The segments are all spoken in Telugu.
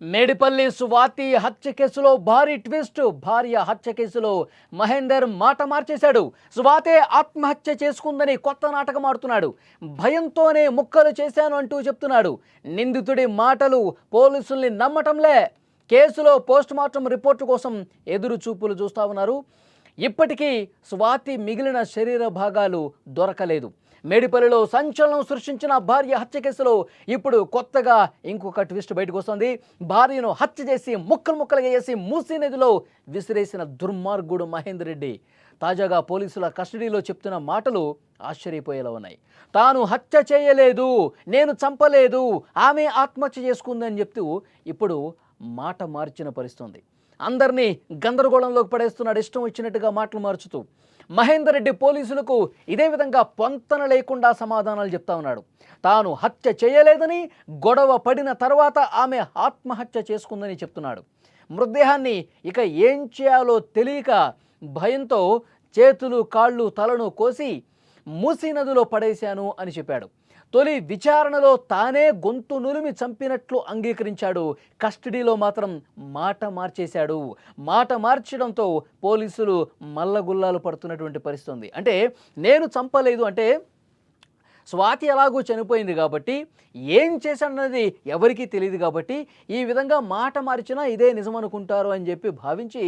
మేడిపల్లి స్వాతి హత్య కేసులో భారీ ట్విస్ట్. భార్య హత్య కేసులో మహేందర్ మాట మార్చేశాడు. స్వాతే ఆత్మహత్య చేసుకుందని కొత్త నాటకం ఆడుతున్నాడు. భయంతోనే ముక్కలు చేశాను అంటూ చెప్తున్నాడు. నిందితుడి మాటలు పోలీసుల్ని నమ్మటంలే. కేసులో పోస్టుమార్టం రిపోర్టు కోసం ఎదురు చూపులు చూస్తా ఉన్నారు. ఇప్పటికీ స్వాతి మిగిలిన శరీర భాగాలు దొరకలేదు. మేడిపల్లిలో సంచలనం సృష్టించిన భార్య హత్య కేసులో ఇప్పుడు కొత్తగా ఇంకొక ట్విస్ట్ బయటకు వస్తుంది. భార్యను హత్య చేసి ముక్కలు ముక్కలుగా చేసి మూసీ నదిలో విసిరేసిన దుర్మార్గుడు మహేందర్ రెడ్డి తాజాగా పోలీసుల కస్టడీలో చెప్తున్న మాటలు ఆశ్చర్యపోయేలా ఉన్నాయి. తాను హత్య చేయలేదు, నేను చంపలేదు, ఆమె ఆత్మహత్య చేసుకుందని చెప్తూ ఇప్పుడు మాట మార్చిన పరిస్థితుంది. అందరినీ గందరగోళంలోకి పడేస్తున్నాడు. ఇష్టం వచ్చినట్టుగా మాటలు మార్చుతూ మహేందర్ రెడ్డి పోలీసులకు ఇదే విధంగా పొంతన లేకుండా సమాధానాలు చెప్తా ఉన్నాడు. తాను హత్య చేయలేదని, గొడవ పడిన తర్వాత ఆమె ఆత్మహత్య చేసుకుందని చెప్తున్నాడు. మృతదేహాన్ని ఇక ఏం చేయాలో తెలియక భయంతో చేతులు కాళ్ళు తలను కోసి మూసీ నదిలో పడేశాను అని చెప్పాడు. తొలి విచారణలో తానే గొంతు నులిమి చంపినట్లు అంగీకరించాడు. కస్టడీలో మాత్రం మాట మార్చేశాడు. మాట మార్చడంతో పోలీసులు మల్లగుల్లాలు పడుతున్నటువంటి పరిస్థితి ఉంది. అంటే నేను చంపలేదు అంటే స్వాతి ఎలాగూ చనిపోయింది కాబట్టి ఏం చేశాడన్నది ఎవరికీ తెలియదు కాబట్టి ఈ విధంగా మాట మార్చినా ఇదే నిజం అనుకుంటారు అని చెప్పి భావించి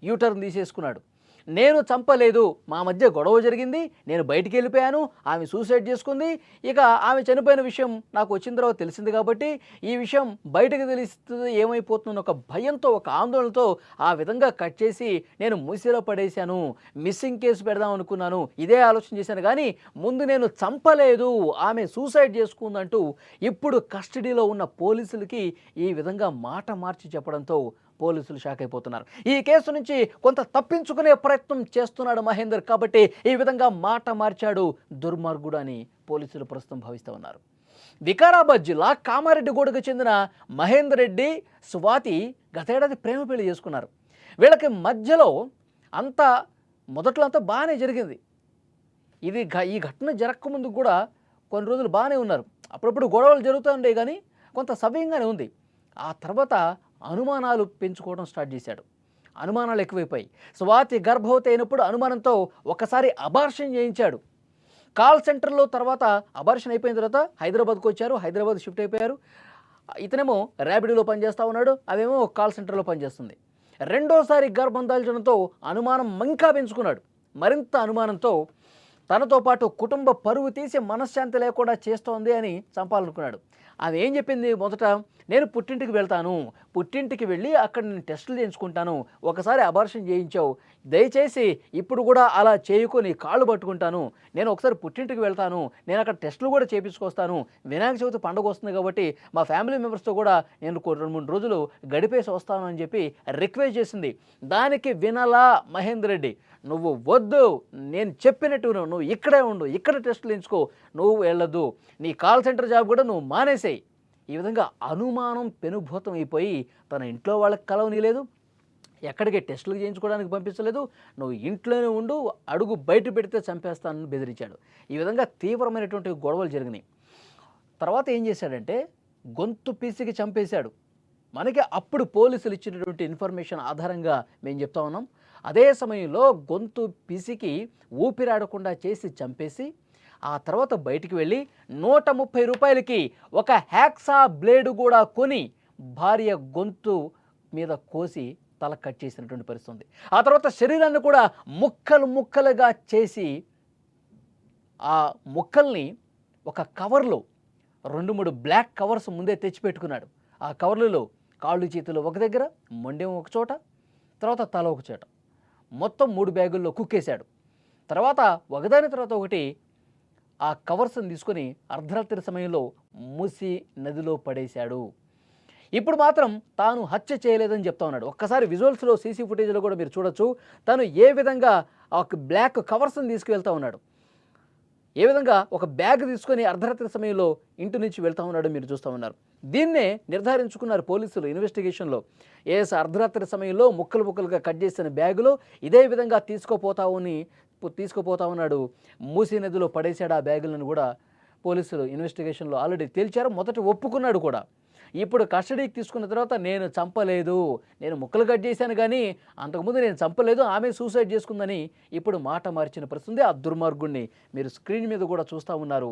యూటర్న్ తీసేసుకున్నాడు. నేను చంపలేదు, మా మధ్య గొడవ జరిగింది, నేను బయటికి వెళ్ళిపోయాను, ఆమె సూసైడ్ చేసుకుంది, ఇక ఆమె చనిపోయిన విషయం నాకు వచ్చిన తర్వాత తెలిసింది కాబట్టి ఈ విషయం బయటకు తెలిస్తుంది ఏమైపోతుందో ఒక భయంతో ఒక ఆందోళనతో ఆ విధంగా కట్ చేసి నేను మూసీలో పడేశాను, మిస్సింగ్ కేసు పెడదాం అనుకున్నాను, ఇదే ఆలోచన చేశాను కానీ ముందు నేను చంపలేదు, ఆమె సూసైడ్ చేసుకుందంటూ ఇప్పుడు కస్టడీలో ఉన్న పోలీసులకి ఈ విధంగా మాట మార్చి చెప్పడంతో పోలీసులు షాక్ అయిపోతున్నారు. ఈ కేసు నుంచి కొంత తప్పించుకునే ప్రయత్నం చేస్తున్నాడు మహేందర్ కాబట్టి ఈ విధంగా మాట మార్చాడు దుర్మార్గుడు అని పోలీసులు ప్రస్తుతం భావిస్తూ ఉన్నారు. వికారాబాద్ జిల్లా కామారెడ్డిగూడకు చెందిన మహేందర్ రెడ్డి స్వాతి గతేడాది ప్రేమ పెళ్లి చేసుకున్నారు. వీళ్ళకి మధ్యలో అంతా మొదట్లో అంతా బాగానే జరిగింది. ఈ ఘటన జరగకముందు కూడా కొన్ని రోజులు బాగానే ఉన్నారు. అప్పుడప్పుడు గొడవలు జరుగుతూ ఉండే కానీ కొంత సవ్యంగానే ఉంది. ఆ తర్వాత అనుమానాలు పెంచుకోవడం స్టార్ట్ చేశాడు. అనుమానాలు ఎక్కువైపోయి స్వాతి గర్భవతి అయినప్పుడు అనుమానంతో ఒకసారి అబార్షన్ చేయించాడు. కాల్ సెంటర్లో తర్వాత అబార్షన్ అయిపోయిన తర్వాత హైదరాబాద్కు వచ్చారు. హైదరాబాద్ షిఫ్ట్ అయిపోయారు. ఇతనేమో ర్యాపిడోలో పనిచేస్తూ ఉన్నాడు, అవేమో కాల్ సెంటర్లో పనిచేస్తుంది. రెండోసారి గర్భం దాల్చడంతో అనుమానం ఇంకా పెంచుకున్నాడు. మరింత అనుమానంతో తనతో పాటు కుటుంబ పరువు తీసి మనశ్శాంతి లేకుండా చేస్తోంది అని చంపాలనుకున్నాడు. ఆమె ఏం చెప్పింది మొదట, నేను పుట్టింటికి వెళ్తాను, పుట్టింటికి వెళ్ళి అక్కడ నేను టెస్టులు చేయించుకుంటాను, ఒకసారి అబార్షన్ చేయించావు, దయచేసి ఇప్పుడు కూడా అలా చేయకొని కాళ్ళు పట్టుకుంటాను, నేను ఒకసారి పుట్టింటికి వెళ్తాను, నేను అక్కడ టెస్టులు కూడా చేయించుకొస్తాను, వినాయక చవితి పండుగ వస్తుంది కాబట్టి మా ఫ్యామిలీ మెంబర్స్తో కూడా నేను 2-3 రోజులు గడిపేసి వస్తాను అని చెప్పి రిక్వెస్ట్ చేసింది. దానికి వినలా మహేందర్ రెడ్డి. నువ్వు వద్దు, నేను చెప్పినట్టు నువ్వు ఇక్కడే ఉండు, ఇక్కడ టెస్టులు ఎంచుకో, నువ్వు వెళ్ళొద్దు, నీ కాల్ సెంటర్ జాబ్ కూడా నువ్వు మానేసేయి. ఈ విధంగా అనుమానం పెనుభూతం అయిపోయి తన ఇంట్లో వాళ్ళకి కలవనీయలేదు, ఎక్కడికి టెస్టులు చేయించుకోవడానికి పంపించలేదు, నువ్వు ఇంట్లోనే ఉండు, అడుగు బయట పెడితే చంపేస్తానని బెదిరించాడు. ఈ విధంగా తీవ్రమైనటువంటి గొడవలు జరిగినాయి. తర్వాత ఏం చేశాడంటే గొంతు పీసికి చంపేశాడు. మనకి అప్పుడు పోలీసులు ఇచ్చినటువంటి ఇన్ఫర్మేషన్ ఆధారంగా మేము చెప్తా ఉన్నాం. అదే సమయంలో గొంతు పిసికి ఊపిరాడకుండా చేసి చంపేసి ఆ తర్వాత బయటికి వెళ్ళి 130 రూపాయలకి ఒక హ్యాక్సా బ్లేడు కూడా కొని భార్య గొంతు మీద కోసి తల కట్ చేసినటువంటి పరిస్థితి ఉంది. ఆ తర్వాత శరీరాన్ని కూడా ముక్కలు ముక్కలుగా చేసి ఆ ముక్కల్ని ఒక కవర్లో 2-3 బ్లాక్ కవర్స్ ముందే తెచ్చిపెట్టుకున్నాడు. ఆ కవర్లలో కాళ్ళు చేతులు ఒక దగ్గర, మొండెం ఒక చోట, తర్వాత తల ఒక చోట, మొత్తం 3 బ్యాగుల్లో కుక్కేశాడు. తర్వాత ఒకదాని తర్వాత ఒకటి ఆ కవర్స్ని తీసుకొని అర్ధరాత్రి సమయంలో మూసీ నదిలో పడేశాడు. ఇప్పుడు మాత్రం తాను హత్య చేయలేదని చెప్తా ఉన్నాడు. ఒక్కసారి విజువల్స్లో సీసీ ఫుటేజ్లో కూడా మీరు చూడొచ్చు తను ఏ విధంగా ఆ బ్లాక్ కవర్స్ని తీసుకువెళ్తా ఉన్నాడు, ఏ విధంగా ఒక బ్యాగ్ తీసుకొని అర్ధరాత్రి సమయంలో ఇంటి నుంచి వెళ్తా ఉన్నాడు మీరు చూస్తూ ఉన్నారు. దీన్నే నిర్ధారించుకున్నారు పోలీసులు ఇన్వెస్టిగేషన్లో. అర్ధరాత్రి సమయంలో ముక్కలు ముక్కలుగా కట్ చేసిన బ్యాగులో ఇదే విధంగా తీసుకుపోతా ఉన్నాడు, మూసీ నదిలో పడేశాడు ఆ బ్యాగులను కూడా పోలీసులు ఇన్వెస్టిగేషన్లో ఆల్రెడీ తేల్చారు. మొదట ఒప్పుకున్నాడు కూడా. ఇప్పుడు కస్టడీకి తీసుకున్న తర్వాత నేను చంపలేదు, నేను ముక్కలు కట్ చేశాను కానీ అంతకుముందు నేను చంపలేదు, ఆమె సూసైడ్ చేసుకుందని ఇప్పుడు మాట మార్చిన పరిస్థితి. ఆ దుర్మార్గుణ్ణి మీరు స్క్రీన్ మీద కూడా చూస్తూ ఉన్నారు.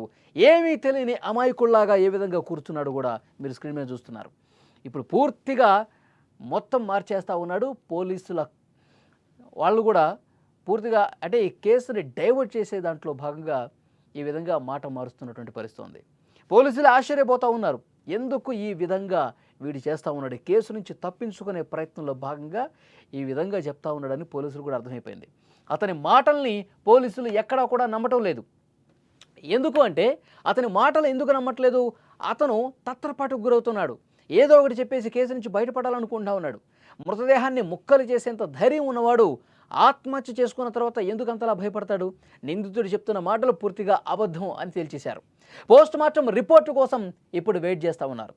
ఏమీ తెలియని అమాయకుల్లాగా ఏ విధంగా కూర్చున్నాడు కూడా మీరు స్క్రీన్ మీద చూస్తున్నారు. ఇప్పుడు పూర్తిగా మొత్తం మార్చేస్తూ ఉన్నాడు. పోలీసుల వాళ్ళు కూడా పూర్తిగా అంటే ఈ కేసుని డైవర్ట్ చేసే దాంట్లో భాగంగా ఈ విధంగా మాట మారుస్తున్నటువంటి పరిస్థితి ఉంది. పోలీసులు ఆశ్చర్యపోతూ ఉన్నారు, ఎందుకు ఈ విధంగా వీడు చేస్తూ ఉన్నాడు, కేసు నుంచి తప్పించుకునే ప్రయత్నంలో భాగంగా ఈ విధంగా చెప్తా ఉన్నాడని పోలీసులు కూడా అర్థమైపోయింది. అతని మాటల్ని పోలీసులు ఎక్కడా కూడా నమ్మటం లేదు. ఎందుకు అంటే అతని మాటలు ఎందుకు నమ్మట్లేదు, అతను తత్రపాటుకు గురవుతున్నాడు. ఏదో ఒకటి చెప్పేసి కేసు నుంచి బయటపడాలనుకుంటా ఉన్నాడు. మృతదేహాన్ని ముక్కలు చేసేంత ధైర్యం ఉన్నవాడు ఆత్మహత్య చేసుకున్న తర్వాత ఎందుకు అంతలా భయపడతాడు? నిందితుడు చెప్తున్న మాటలు పూర్తిగా అబద్ధం అని తేల్చేశారు. పోస్ట్ మార్టం రిపోర్టు కోసం ఇప్పుడు వెయిట్ చేస్తూ ఉన్నారు.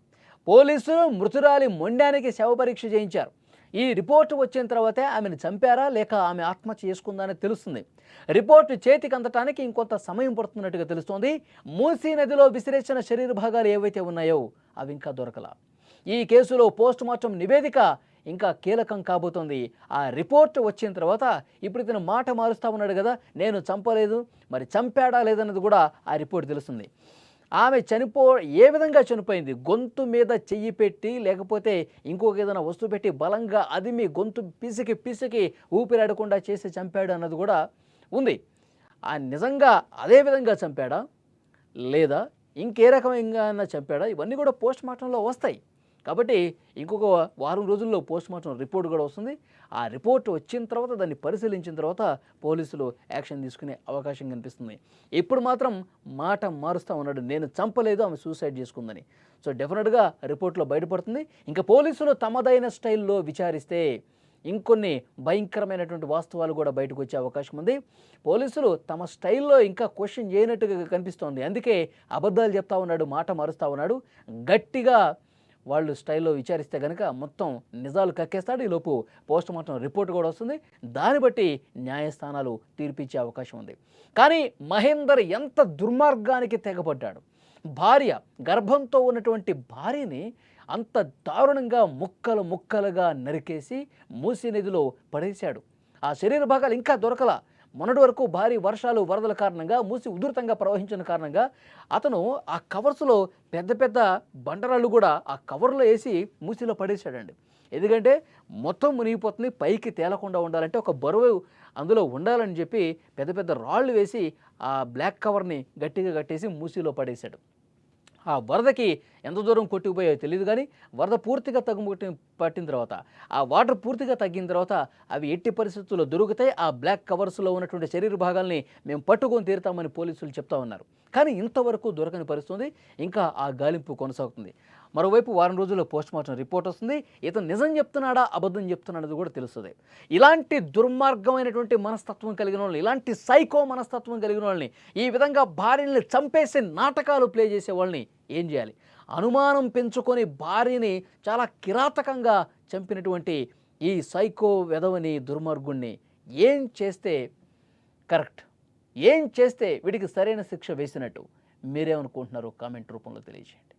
పోలీసులు మృతురాలి మొండానికి శవ పరీక్ష చేయించారు. ఈ రిపోర్టు వచ్చిన తర్వాతే ఆమెను చంపారా లేక ఆమె ఆత్మహత్య చేసుకుందా అని తెలుస్తుంది. రిపోర్టు చేతికి అందటానికి ఇంకొంత సమయం పడుతున్నట్టుగా తెలుస్తోంది. మూసీ నదిలో విసిరేసిన శరీర భాగాలు ఏవైతే ఉన్నాయో అవి ఇంకా దొరకలా. ఈ కేసులో పోస్ట్ మార్టం నివేదిక ఇంకా కీలకం కాబోతోంది. ఆ రిపోర్ట్ వచ్చిన తర్వాత ఇప్పుడు ఇతను మాట మారుస్తూ ఉన్నాడు కదా, నేను చంపలేదు, మరి చంపాడా లేదన్నది కూడా ఆ రిపోర్ట్ తెలుస్తుంది. ఆమె ఏ విధంగా చనిపోయింది, గొంతు మీద చెయ్యి పెట్టి లేకపోతే ఇంకొక ఏదైనా వస్తువు పెట్టి బలంగా అదిమి గొంతు పిసికి పిసికి ఊపిరాడకుండా చేసి చంపాడు అన్నది కూడా ఉంది. నిజంగా అదే విధంగా చంపాడా లేదా ఇంకే రకంగా చంపాడా, ఇవన్నీ కూడా పోస్ట్ మార్టంలో వస్తాయి. కాబట్టి ఇంకొక వారం రోజుల్లో పోస్ట్ మార్టం రిపోర్ట్ కూడా వస్తుంది. ఆ రిపోర్ట్ వచ్చిన తర్వాత దాన్ని పరిశీలించిన తర్వాత పోలీసులు యాక్షన్ తీసుకునే అవకాశం కనిపిస్తుంది. ఇప్పుడు మాత్రం మాట మారుస్తూ ఉన్నాడు, నేను చంపలేదు, ఆమె సూసైడ్ చేసుకుందని. సో డెఫినెట్గా రిపోర్ట్లో బయటపడుతుంది. ఇంకా పోలీసులు తమదైన స్టైల్లో విచారిస్తే ఇంకొన్ని భయంకరమైనటువంటి వాస్తవాలు కూడా బయటకు వచ్చే అవకాశం ఉంది. పోలీసులు తమ స్టైల్లో ఇంకా క్వశ్చన్ చేయనట్టుగా కనిపిస్తోంది. అందుకే అబద్ధాలు చెప్తా ఉన్నాడు, మాట మారుస్తూ ఉన్నాడు. గట్టిగా వాళ్ళు స్టైల్లో విచారిస్తే కనుక మొత్తం నిజాలు కక్కేస్తాడు. ఈలోపు పోస్ట్ మార్టం రిపోర్ట్ కూడా వస్తుంది. దాన్ని బట్టి న్యాయస్థానాలు తీర్పిచ్చే అవకాశం ఉంది. కానీ మహేందర్ ఎంత దుర్మార్గానికి తెగబడ్డాడు. భార్య గర్భంతో ఉన్నటువంటి భార్యని అంత దారుణంగా ముక్కలు ముక్కలుగా నరికేసి మూసీ నదిలో పడేశాడు. ఆ శరీర భాగాలు ఇంకా దొరకలా. మొన్నటి వరకు భారీ వర్షాలు వరదల కారణంగా మూసి ఉధృతంగా ప్రవహించిన కారణంగా అతను ఆ కవర్స్లో పెద్ద పెద్ద బండరాళ్ళు కూడా ఆ కవర్లో వేసి మూసిలో పడేశాడండి. ఎందుకంటే మొత్తం మునిగిపోతుంది, పైకి తేలకుండా ఉండాలంటే ఒక బరువు అందులో ఉండాలని చెప్పి పెద్ద పెద్ద రాళ్ళు వేసి ఆ బ్లాక్ కవర్ని గట్టిగా కట్టేసి మూసిలో పడేశాడు. ఆ వరదకి ఎంత దూరం కొట్టుకుపోయాయో తెలియదు కానీ వరద పూర్తిగా పట్టిన తర్వాత ఆ వాటర్ పూర్తిగా తగ్గిన తర్వాత అవి ఎట్టి పరిస్థితుల్లో దొరుకుతాయి. ఆ బ్లాక్ కవర్స్లో ఉన్నటువంటి శరీర భాగాల్ని మేము పట్టుకొని తీరుతామని పోలీసులు చెప్తా ఉన్నారు. కానీ ఇంతవరకు దొరకని పరిస్థితి, ఇంకా ఆ గాలింపు కొనసాగుతుంది. మరోవైపు వారం రోజుల్లో పోస్ట్ మార్టం రిపోర్ట్ వస్తుంది. ఇతను నిజం చెప్తున్నాడా అబద్ధం చెప్తున్నాడది కూడా తెలుస్తుంది. ఇలాంటి దుర్మార్గమైనటువంటి మనస్తత్వం కలిగిన వాళ్ళని, ఇలాంటి సైకో మనస్తత్వం కలిగిన వాళ్ళని, ఈ విధంగా భార్యని చంపేసి నాటకాలు ప్లే చేసే వాళ్ళని ఏం చేయాలి? అనుమానం పెంచుకొని భార్యని చాలా కిరాతకంగా చంపినటువంటి ఈ సైకో వెధవని, దుర్మార్గుణ్ణి ఏం చేస్తే కరెక్ట్, ఏం చేస్తే వీడికి సరైన శిక్ష వేసినట్టు మీరేమనుకుంటున్నారో కామెంట్ రూపంలో తెలియజేయండి.